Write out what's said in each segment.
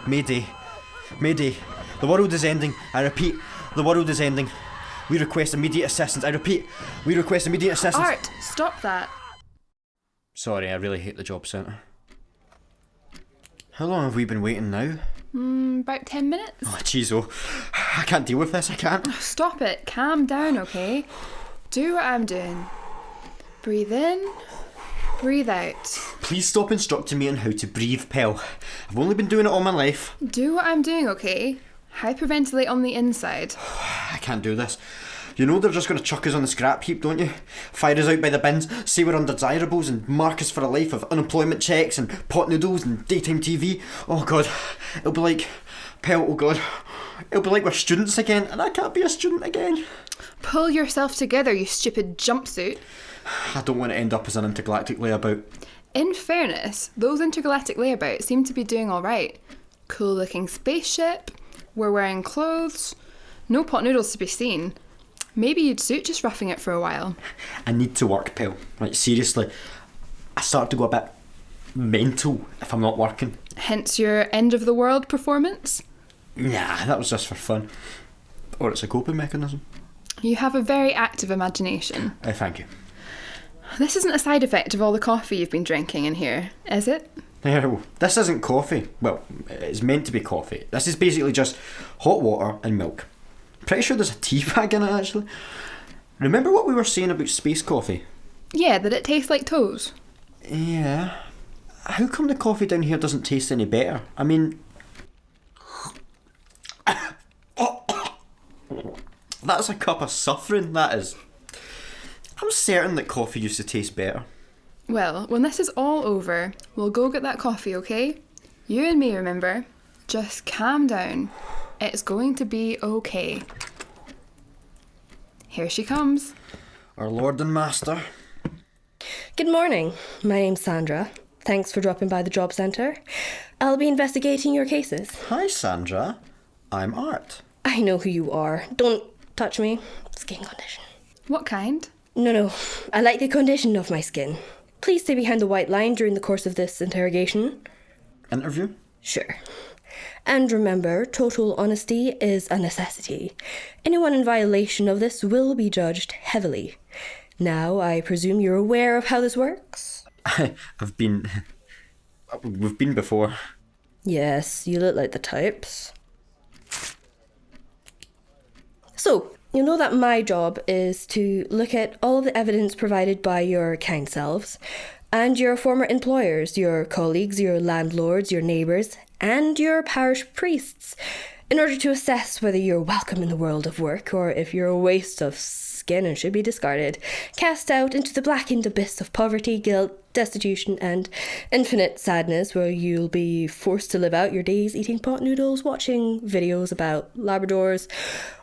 Mayday. Mayday. The world is ending. I repeat, the world is ending. We request immediate assistance. I repeat, we request immediate assistance. Art, stop that. Sorry, I really hate the job centre. How long have we been waiting now? About 10 minutes. Oh, jeez, I can't deal with this, I can't. Stop it. Calm down, okay? Do what I'm doing. Breathe in, breathe out. Please stop instructing me on how to breathe, Pell. I've only been doing it all my life. Do what I'm doing, okay? Hyperventilate on the inside. I can't do this. You know they're just going to chuck us on the scrap heap, don't you? Fire us out by the bins, say we're undesirables and mark us for a life of unemployment checks and pot noodles and daytime TV. Oh God, it'll be like... Pell, oh God. It'll be like we're students again and I can't be a student again. Pull yourself together, you stupid jumpsuit. I don't want to end up as an intergalactic layabout. In fairness, those intergalactic layabouts seem to be doing alright. Cool looking spaceship, we're wearing clothes, no pot noodles to be seen. Maybe you'd suit just roughing it for a while. I need to work, Pell. Right, seriously. I start to go a bit mental if I'm not working. Hence your end of the world performance? Nah, that was just for fun. Or it's a coping mechanism. You have a very active imagination. Thank you. This isn't a side effect of all the coffee you've been drinking in here, is it? Well, this isn't coffee. Well, it's meant to be coffee. This is basically just hot water and milk. Pretty sure there's a tea bag in it, actually. Remember what we were saying about space coffee? Yeah, that it tastes like toes. Yeah. How come the coffee down here doesn't taste any better? I mean... That's a cup of suffering, that is. I'm certain that coffee used to taste better. Well, when this is all over, we'll go get that coffee, okay? You and me, remember? Just calm down. It's going to be okay. Here she comes. Our Lord and Master. Good morning. My name's Sandra. Thanks for dropping by the job centre. I'll be investigating your cases. Hi, Sandra. I'm Art. I know who you are. Don't touch me. Skin condition. What kind? No. I like the condition of my skin. Please stay behind the white line during the course of this interrogation. Interview? Sure. And remember, total honesty is a necessity. Anyone in violation of this will be judged heavily. Now, I presume you're aware of how this works? We've been before. Yes, you look like the types. So, you know that my job is to look at all the evidence provided by your kind selves and your former employers, your colleagues, your landlords, your neighbours, and your parish priests, in order to assess whether you're welcome in the world of work or if you're a waste of skin and should be discarded, cast out into the blackened abyss of poverty, guilt, destitution, and infinite sadness, where you'll be forced to live out your days eating pot noodles, watching videos about Labradors,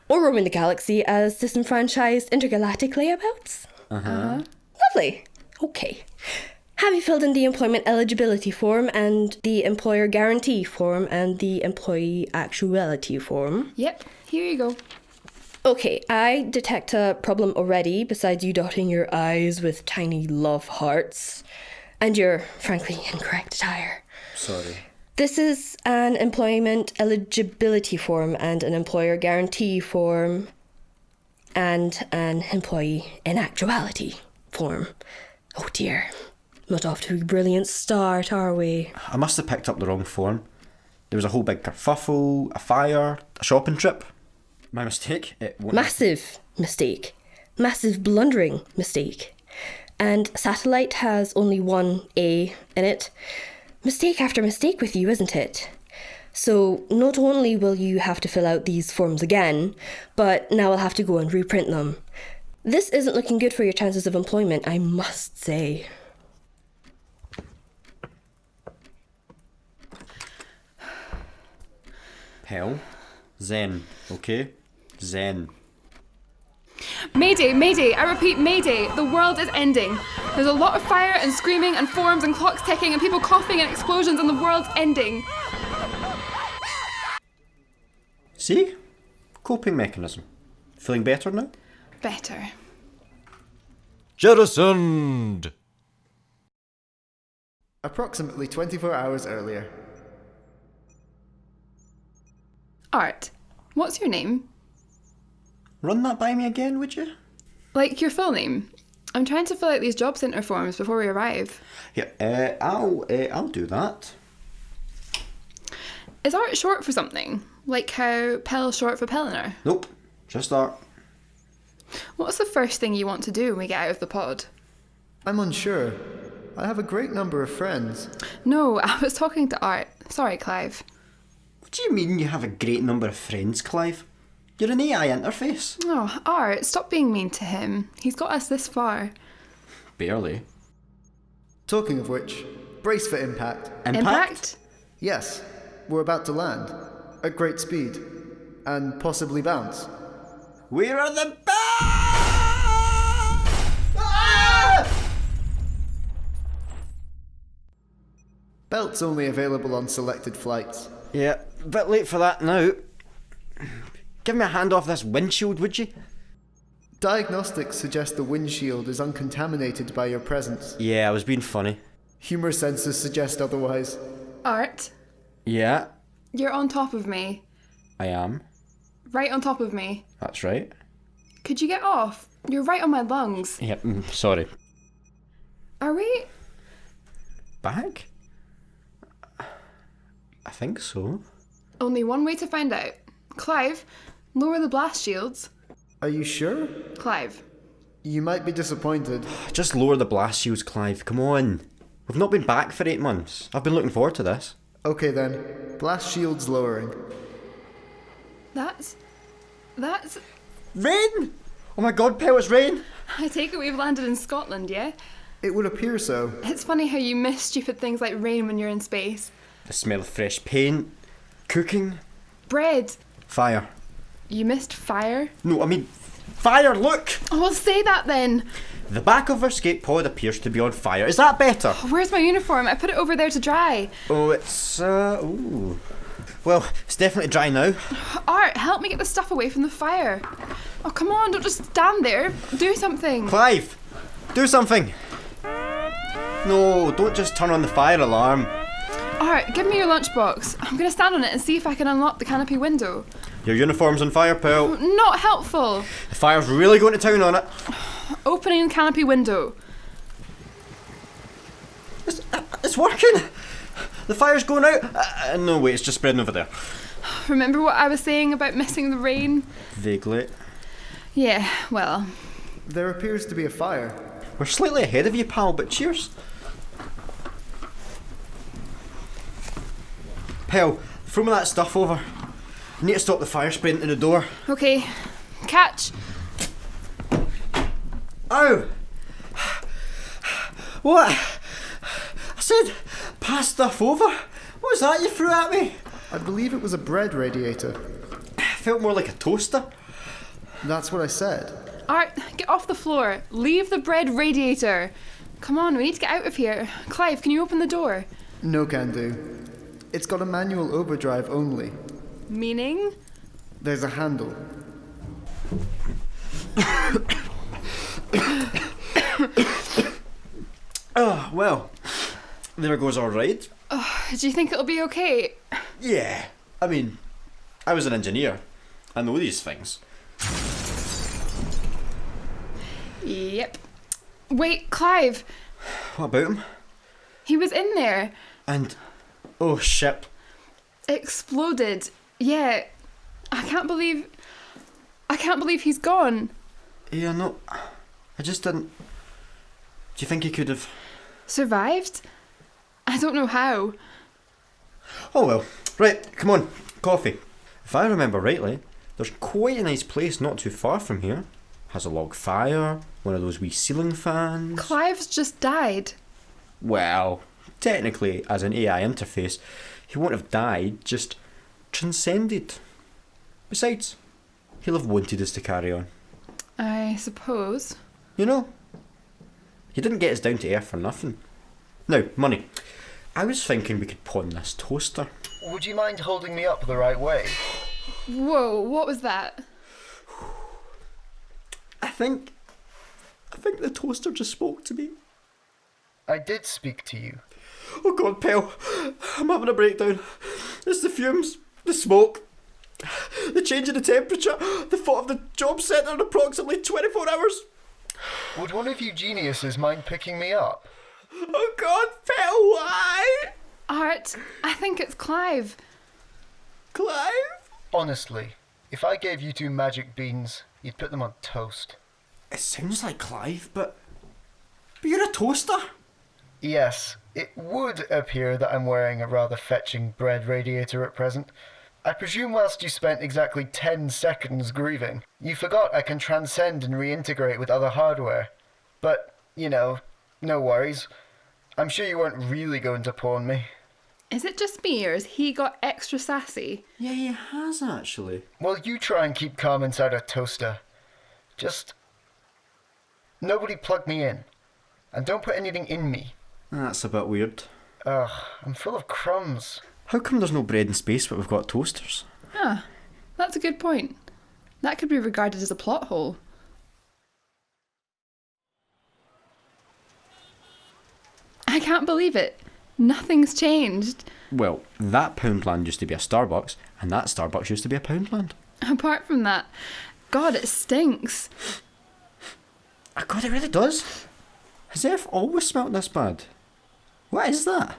or roaming the galaxy as disenfranchised intergalactic layabouts. Lovely. Okay. Have you filled in the employment eligibility form and the employer guarantee form and the employee actuality form? Yep, here you go. Okay, I detect a problem already, besides you dotting your I's with tiny love hearts. And your, frankly, incorrect attire. Sorry. This is an employment eligibility form and an employer guarantee form and an employee inactuality form. Oh dear. Not off to a brilliant start, are we? I must have picked up the wrong form. There was a whole big kerfuffle, a fire, a shopping trip. My mistake. Massive mistake. Massive blundering mistake. And Satellite has only one A in it. Mistake after mistake with you, isn't it? So not only will you have to fill out these forms again, but now I'll have to go and reprint them. This isn't looking good for your chances of employment, I must say. Pell. Zen. Okay? Zen. Mayday, mayday, I repeat, mayday. The world is ending. There's a lot of fire and screaming and forms and clocks ticking and people coughing and explosions and the world's ending. See? Coping mechanism. Feeling better now? Better. Jettisoned! Approximately 24 hours earlier. Art, what's your name? Run that by me again, would you? Like your full name. I'm trying to fill out these job centre forms before we arrive. Yeah, I'll do that. Is Art short for something? Like how Pell's short for Pellinor? Nope, just Art. What's the first thing you want to do when we get out of the pod? I'm unsure. I have a great number of friends. No, I was talking to Art. Sorry, Clive. What do you mean you have a great number of friends, Clive? You're an AI interface. Oh, Art, stop being mean to him. He's got us this far. Barely. Talking of which, brace for impact. Impact? Yes, we're about to land. At great speed. And possibly bounce. Where are the Ah! Belt's only available on selected flights. Yeah, a bit late for that now. Give me a hand off this windshield, would you? Diagnostics suggest the windshield is uncontaminated by your presence. Yeah, I was being funny. Humour sensors suggest otherwise. Art, Yeah, you're on top of me. I am. Right on top of me. That's right. Could you get off? You're right on my lungs. Yeah, sorry. Are we? Back? I think so. Only one way to find out. Clive, lower the blast shields. Are you sure? Clive. You might be disappointed. Just lower the blast shields, Clive. Come on. We've not been back for 8 months. I've been looking forward to this. Okay then. Blast shields lowering. That's... Rain! Oh my god, Pell, it's rain! I take it we've landed in Scotland, yeah? It would appear so. It's funny how you miss stupid things like rain when you're in space. The smell of fresh paint, cooking, Bread. fire. You missed fire? No, I mean, fire, look! Oh, well, say that then. The back of our skate pod appears to be on fire. Is that better? Where's my uniform? I put it over there to dry. Oh, it's, ooh. Well, it's definitely dry now. Art, help me get the stuff away from the fire. Oh, come on, don't just stand there. Do something. Clive, do something. No, don't just turn on the fire alarm. Art, give me your lunchbox. I'm going to stand on it and see if I can unlock the canopy window. Your uniform's on fire, Pell. Not helpful. The fire's really going to town on it. Opening the canopy window. It's working. The fire's going out. No, wait, it's just spreading over there. Remember what I was saying about missing the rain? Vaguely. Yeah, well. There appears to be a fire. We're slightly ahead of you, pal, but cheers. Pell, throw me that stuff over. I need to stop the fire spreading to the door. Okay. Catch. Ow! What? I said, pass stuff over. What was that you threw at me? I believe it was a bread radiator. Felt more like a toaster. That's what I said. Art, get off the floor. Leave the bread radiator. Come on, we need to get out of here. Clive, can you open the door? No can do. It's got a manual overdrive only. Meaning? There's a handle. Oh, well, there goes our ride. Do you think it'll be okay? Yeah, I mean, I was an engineer. I know these things. Yep. Wait, Clive. What about him? He was in there. And, oh shit. Exploded. Yeah. I can't believe he's gone. Yeah, no, I just didn't. Do you think he could have? Survived? I don't know how. Oh well. Right, come on, coffee. If I remember rightly, there's quite a nice place not too far from here. Has a log fire, one of those wee ceiling fans. Clive's just died. Well, technically, as an AI interface, he won't have died, just transcended. Besides, he'll have wanted us to carry on. I suppose. You know, he didn't get us down to earth for nothing. Now, money. I was thinking we could pawn this toaster. Would you mind holding me up the right way? Whoa, what was that? I think the toaster just spoke to me. I did speak to you. Oh God, Pell, I'm having a breakdown. It's the fumes, the smoke. The change in the temperature, the thought of the job centre in approximately 24 hours. Would one of you geniuses mind picking me up? Oh God, Pell, why? Art, I think it's Clive. Clive? Honestly, if I gave you 2 magic beans, you'd put them on toast. It sounds like Clive, but you're a toaster. Yes, it would appear that I'm wearing a rather fetching bread radiator at present. I presume whilst you spent exactly 10 seconds grieving, you forgot I can transcend and reintegrate with other hardware. But, no worries. I'm sure you weren't really going to pawn me. Is it just me, or has he got extra sassy? Yeah, he has actually. Well, you try and keep calm inside a toaster. Just... nobody plug me in. And don't put anything in me. That's a bit weird. Ugh, I'm full of crumbs. How come there's no bread in space but we've got toasters? Ah, that's a good point. That could be regarded as a plot hole. I can't believe it. Nothing's changed. Well, that Poundland used to be a Starbucks, and that Starbucks used to be a Poundland. Apart from that, God, it stinks. Oh God, it really does. Has F always smelt this bad? What is that?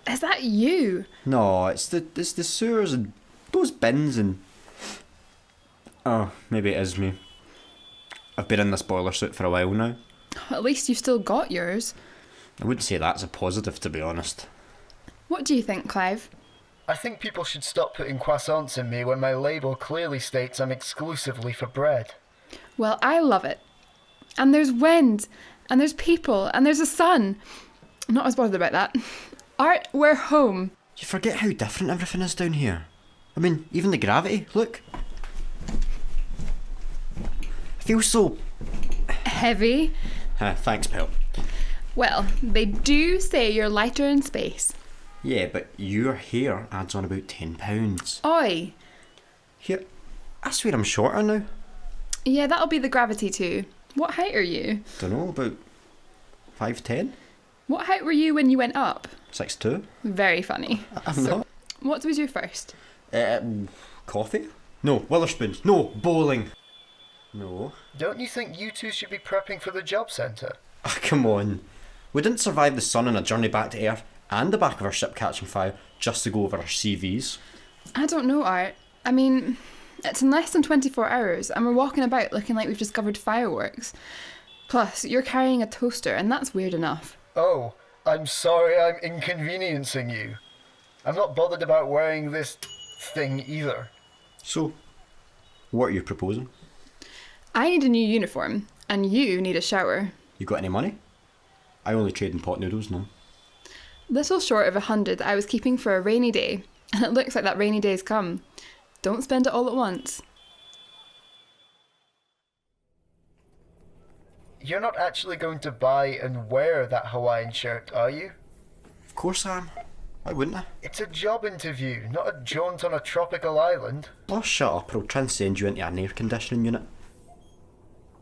Is that you? No, it's the sewers and those bins and... Oh, maybe it is me. I've been in this boiler suit for a while now. At least you've still got yours. I wouldn't say that's a positive, to be honest. What do you think, Clive? I think people should stop putting croissants in me when my label clearly states I'm exclusively for bread. Well, I love it. And there's wind, and there's people, and there's a sun. I'm not as bothered about that. Art, we're home. You forget how different everything is down here. I mean, even the gravity, look. It feels so... Heavy. Thanks, Pell. Well, they do say you're lighter in space. Yeah, but your hair adds on about £10. Oi. Here, I swear I'm shorter now. Yeah, that'll be the gravity too. What height are you? Dunno, about 5'10"? What height were you when you went up? 6'2". Very funny. I'm not. What do we do first? Coffee? No, Witherspoons. No, bowling. No. Don't you think you two should be prepping for the job centre? Ah, come on. We didn't survive the sun on a journey back to Earth and the back of our ship catching fire just to go over our CVs. I don't know, Art. I mean, it's in less than 24 hours and we're walking about looking like we've discovered fireworks. Plus, you're carrying a toaster and that's weird enough. Oh, I'm sorry I'm inconveniencing you. I'm not bothered about wearing this thing either. So, what are you proposing? I need a new uniform and you need a shower. You got any money? I only trade in pot noodles now. Little short of 100 I was keeping for a rainy day, and it looks like that rainy day's come. Don't spend it all at once. You're not actually going to buy and wear that Hawaiian shirt, are you? Of course I am. Why wouldn't I? It's a job interview, not a jaunt on a tropical island. Oh, shut up or I'll transcend you into an air conditioning unit.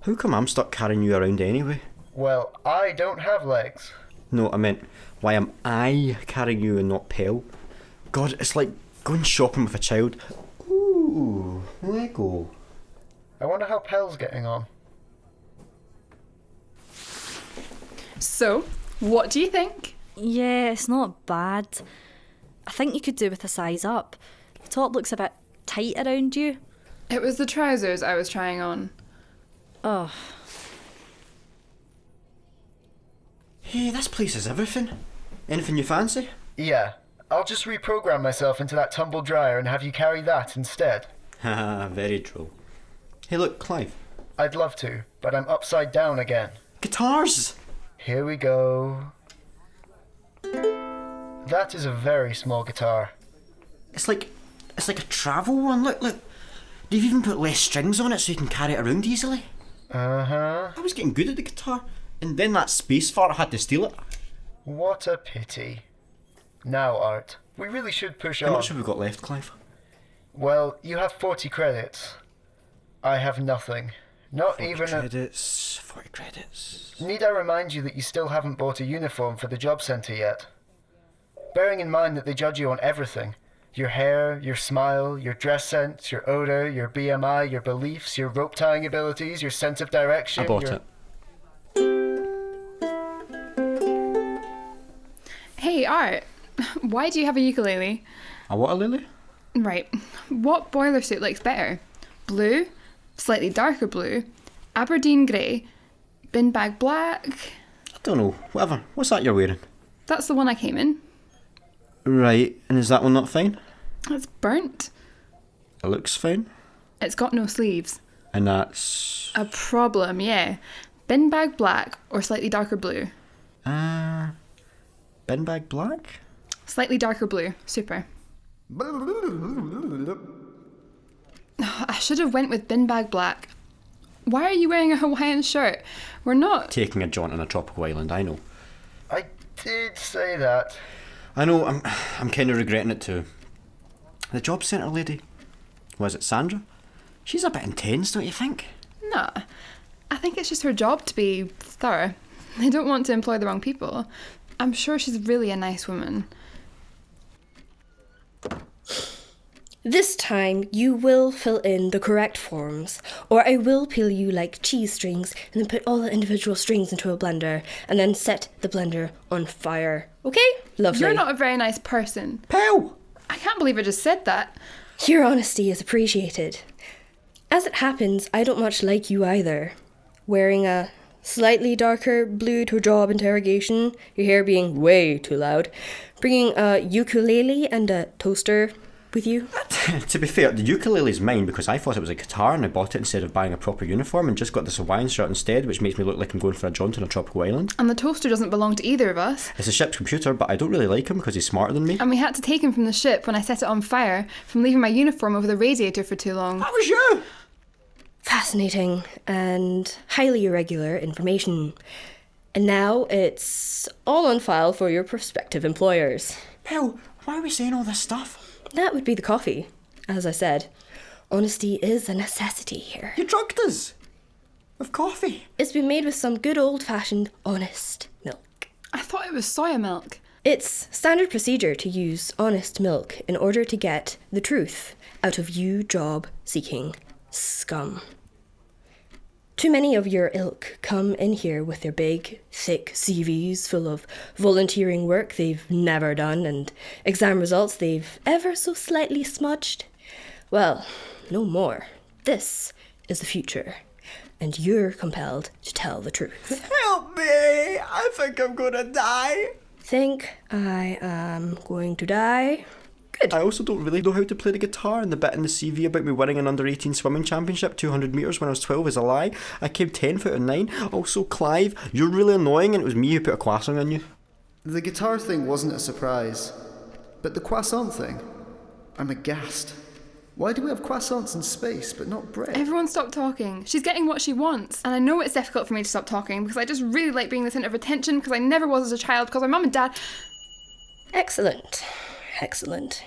How come I'm stuck carrying you around anyway? Well, I don't have legs. No, I meant, why am I carrying you and not Pell? God, it's like going shopping with a child. Ooh, Lego. I wonder how Pell's getting on. So, what do you think? Yeah, it's not bad. I think you could do with a size up. The top looks a bit tight around you. It was the trousers I was trying on. Oh, Hey, this place is everything. Anything you fancy? Yeah, I'll just reprogram myself into that tumble dryer and have you carry that instead. Haha, very true. Hey look, Clive. I'd love to, but I'm upside down again. Guitars! Here we go. That is a very small guitar. It's like a travel one, look. They've even put less strings on it so you can carry it around easily. Uh-huh. I was getting good at the guitar, and then that space fart had to steal it. What a pity. Now, Art, we really should push How on. much have we got left, Clive? Well, you have 40 credits. I have nothing. Not 40 even credits, 40 credits. Need I remind you that you still haven't bought a uniform for the job centre yet? Bearing in mind that they judge you on everything, Your hair, your smile, your dress sense, your odour, your BMI, your beliefs, your rope tying abilities, your sense of direction. I bought your... it. Hey, Art, why do you have a ukulele? A what, a lily? Right. What boiler suit looks better? Blue? Slightly darker blue? Aberdeen grey? Bin bag black? I don't know. Whatever. What's that you're wearing? That's the one I came in. Right. And is that one not fine? It's burnt. It looks fine. It's got no sleeves. And that's... A problem, yeah. Bin bag black or slightly darker blue? bin bag black? Slightly darker blue. Super. I should have went with bin bag black. Why are you wearing a Hawaiian shirt? We're not... Taking a jaunt on a tropical island, I know. I did say that. I know, I'm kind of regretting it too. The job centre lady, was it Sandra? She's a bit intense, don't you think? Nah. I think it's just her job to be thorough. They don't want to employ the wrong people. I'm sure she's really a nice woman. This time, you will fill in the correct forms, or I will peel you like cheese strings and then put all the individual strings into a blender and then set the blender on fire. Okay? Lovely. You're not a very nice person. Pell! I can't believe I just said that. Your honesty is appreciated. As it happens, I don't much like you either. Wearing a slightly darker blue to a job interrogation, your hair being way too loud, bringing a ukulele and a toaster with you. To be fair, the ukulele's mine because I thought it was a guitar and I bought it instead of buying a proper uniform and just got this Hawaiian shirt instead, which makes me look like I'm going for a jaunt on a tropical island. And the toaster doesn't belong to either of us. It's a ship's computer, but I don't really like him because he's smarter than me. And we had to take him from the ship when I set it on fire from leaving my uniform over the radiator for too long. That was you! Fascinating and highly irregular information. And now it's all on file for your prospective employers. Pell, why are we saying all this stuff? That would be the coffee. As I said, honesty is a necessity here. You drugged us! With coffee. It's been made with some good old-fashioned honest milk. I thought it was soya milk. It's standard procedure to use honest milk in order to get the truth out of you job-seeking scum. Too many of your ilk come in here with their big, thick CVs full of volunteering work they've never done and exam results they've ever so slightly smudged. Well, no more. This is the future, and you're compelled to tell the truth. Help me! I think I'm gonna die. Think I am going to die? Good. I also don't really know how to play the guitar, and the bit in the CV about me winning an under-18 swimming championship 200 metres when I was 12 is a lie. I came 10th out of 9. Also, Clive, you're really annoying and it was me who put a croissant on you. The guitar thing wasn't a surprise, but the croissant thing, I'm aghast. Why do we have croissants in space but not bread? Everyone stop talking. She's getting what she wants. And I know it's difficult for me to stop talking because I just really like being the centre of attention because I never was as a child because my mum and dad... Excellent. Excellent.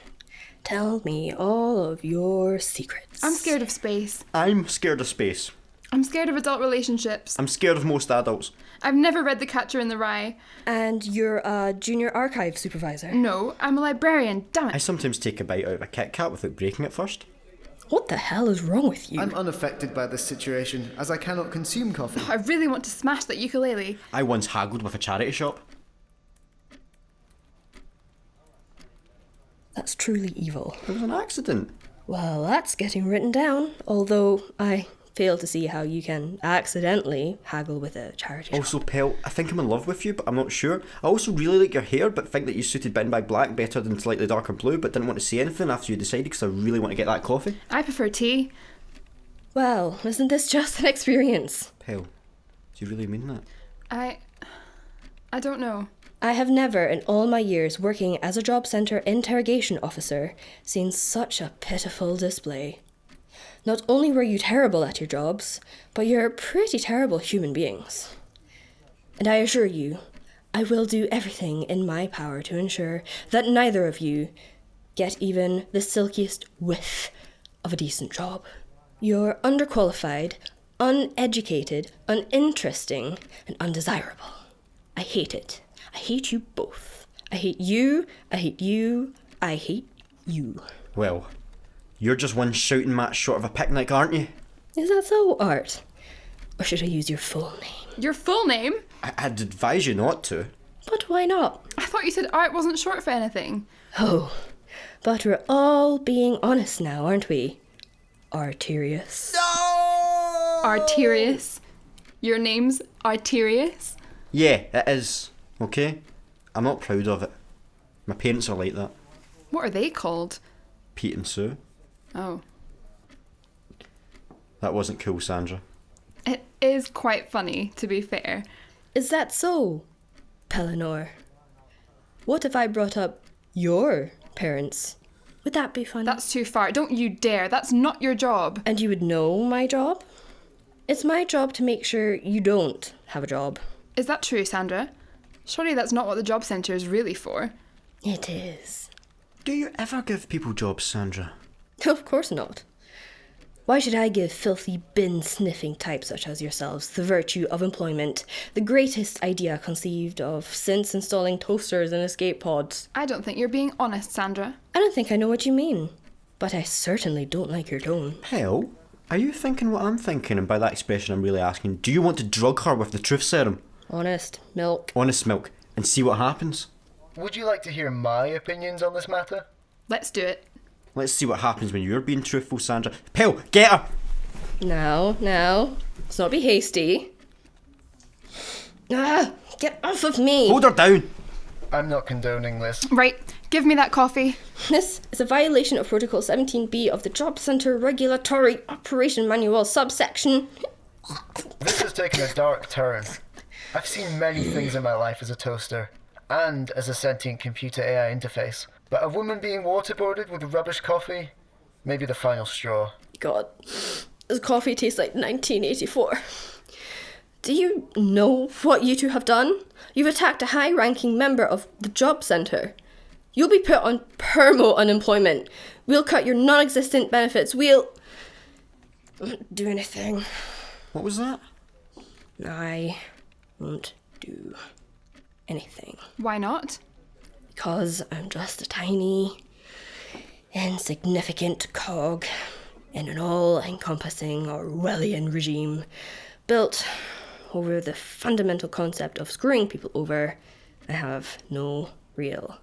Tell me all of your secrets. I'm scared of space. I'm scared of space. I'm scared of adult relationships. I'm scared of most adults. I've never read The Catcher in the Rye. And you're a junior archive supervisor. No, I'm a librarian, damn I it. sometimes take a bite out of a Kit Kat without breaking it first. What the hell is wrong with you? I'm unaffected by this situation, as I cannot consume coffee. I really want to smash that ukulele. I once haggled with a charity shop. That's truly evil. It was an accident. Well, that's getting written down, although I fail to see how you can accidentally haggle with a charity shop. Also, Pell, I think I'm in love with you, but I'm not sure. I also really like your hair, but think that you suited bin bag black better than slightly darker blue, but didn't want to say anything after you decided because I really want to get that coffee. I prefer tea. Well, isn't this just an experience? Pell, do you really mean that? I don't know. I have never, in all my years working as a job centre interrogation officer, seen such a pitiful display. Not only were you terrible at your jobs, but you're pretty terrible human beings. And I assure you, I will do everything in my power to ensure that neither of you get even the silkiest whiff of a decent job. You're underqualified, uneducated, uninteresting, and undesirable. I hate it. I hate you both. I hate you, I hate you, I hate you. Well, you're just one shouting match short of a picnic, aren't you? Is that so, Art? Or should I use your full name? Your full name? I'd advise you not to. But why not? I thought you said Art wasn't short for anything. Oh, but we're all being honest now, aren't we? Arterius. No! Arterius. Your name's Arterius? Yeah, it is. Okay? I'm not proud of it. My parents are like that. What are they called? Pete and Sue. Oh. That wasn't cool, Sandra. It is quite funny, to be fair. Is that so, Pellinor? What if I brought up your parents? Would that be funny? That's too far. Don't you dare. That's not your job. And you would know my job? It's my job to make sure you don't have a job. Is that true, Sandra? Surely that's not what the job centre is really for. It is. Do you ever give people jobs, Sandra? Of course not. Why should I give filthy bin-sniffing types such as yourselves the virtue of employment, the greatest idea conceived of since installing toasters in escape pods? I don't think you're being honest, Sandra. I don't think I know what you mean, but I certainly don't like your tone. Pell, are you thinking what I'm thinking? And by that expression I'm really asking, do you want to drug her with the truth serum? Honest milk. Honest milk, and see what happens? Would you like to hear my opinions on this matter? Let's do it. Let's see what happens when you're being truthful, Sandra. Pell, get her! Now, let's not be hasty. Get off of me! Hold her down! I'm not condoning this. Right, give me that coffee. This is a violation of Protocol 17B of the Job Centre Regulatory Operation Manual, subsection. This has taken a dark turn. I've seen many things in my life as a toaster, and as a sentient computer AI interface. But a woman being waterboarded with rubbish coffee? Maybe the final straw. God, this coffee tastes like 1984. Do you know what you two have done? You've attacked a high-ranking member of the job centre. You'll be put on permo unemployment. We'll cut your non-existent benefits. We'll... do anything. What was that? I won't do anything. Why not? Because I'm just a tiny, insignificant cog in an all-encompassing Orwellian regime built over the fundamental concept of screwing people over. I have no real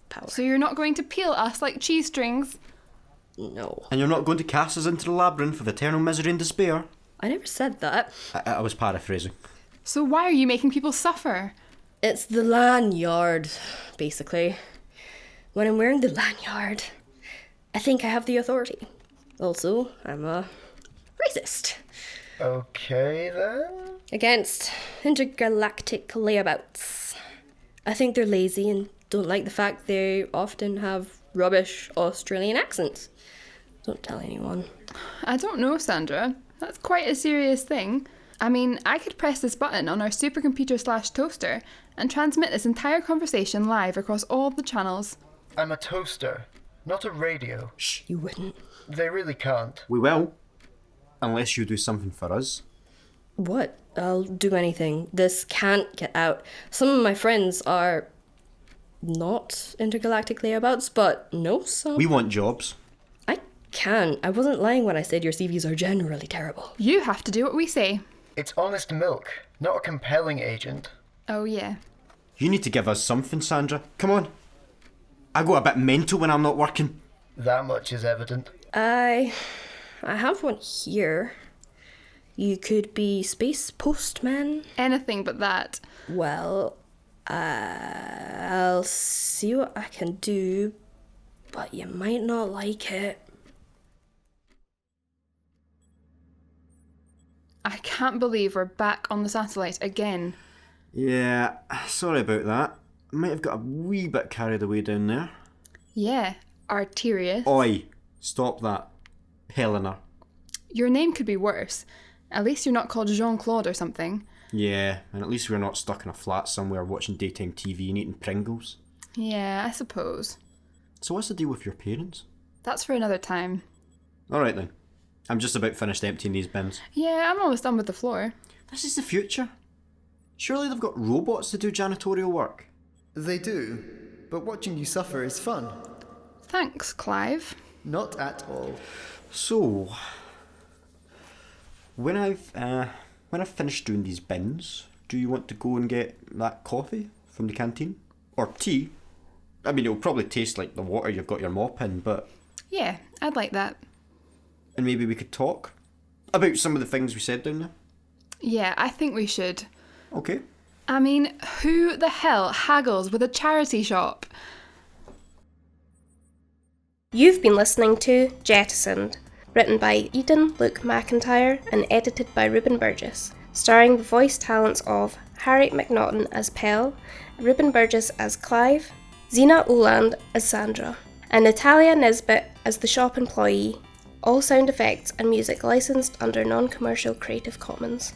power. So you're not going to peel us like cheese strings? No. And you're not going to cast us into the labyrinth of eternal misery and despair? I never said that. I was paraphrasing. So why are you making people suffer? It's the lanyard, basically. When I'm wearing the lanyard, I think I have the authority. Also, I'm a racist. Okay then. Against intergalactic layabouts. I think they're lazy and don't like the fact they often have rubbish Australian accents. Don't tell anyone. I don't know, Sandra. That's quite a serious thing. I mean, I could press this button on our supercomputer/toaster and transmit this entire conversation live across all the channels. I'm a toaster, not a radio. Shh, you wouldn't. They really can't. We will. Unless you do something for us. What? I'll do anything. This can't get out. Some of my friends are not intergalactic layabouts, but know some. We want jobs. I can. I wasn't lying when I said your CVs are generally terrible. You have to do what we say. It's honest milk, not a compelling agent. Oh yeah. You need to give us something, Sandra. Come on. I go a bit mental when I'm not working. That much is evident. I have one here. You could be space postman. Anything but that. Well, I'll see what I can do, but you might not like it. I can't believe we're back on the satellite again. Yeah, sorry about that. Might have got a wee bit carried away down there. Yeah, Arterius. Oi, stop that. Helena. Your name could be worse. At least you're not called Jean-Claude or something. Yeah, and at least we're not stuck in a flat somewhere watching daytime TV and eating Pringles. Yeah, I suppose. So what's the deal with your parents? That's for another time. Alright then. I'm just about finished emptying these bins. Yeah, I'm almost done with the floor. This is the future. Surely they've got robots to do janitorial work. They do, but watching you suffer is fun. Thanks, Clive. Not at all. So, when I've finished doing these bins, do you want to go and get that coffee from the canteen? Or tea? I mean, it'll probably taste like the water you've got your mop in, but... Yeah, I'd like that. And maybe we could talk about some of the things we said down there? Yeah, I think we should. Okay. I mean, who the hell haggles with a charity shop? You've been listening to Jettisoned, written by Luke McIntyre and edited by Reuben Burgess, starring the voice talents of Harriet McNaughton as Pell, Reuben Burgess as Clive, Sina Ohlandt as Sandra, and Natalia Nesbitt as the shop employee. All sound effects and music licensed under non-commercial Creative Commons.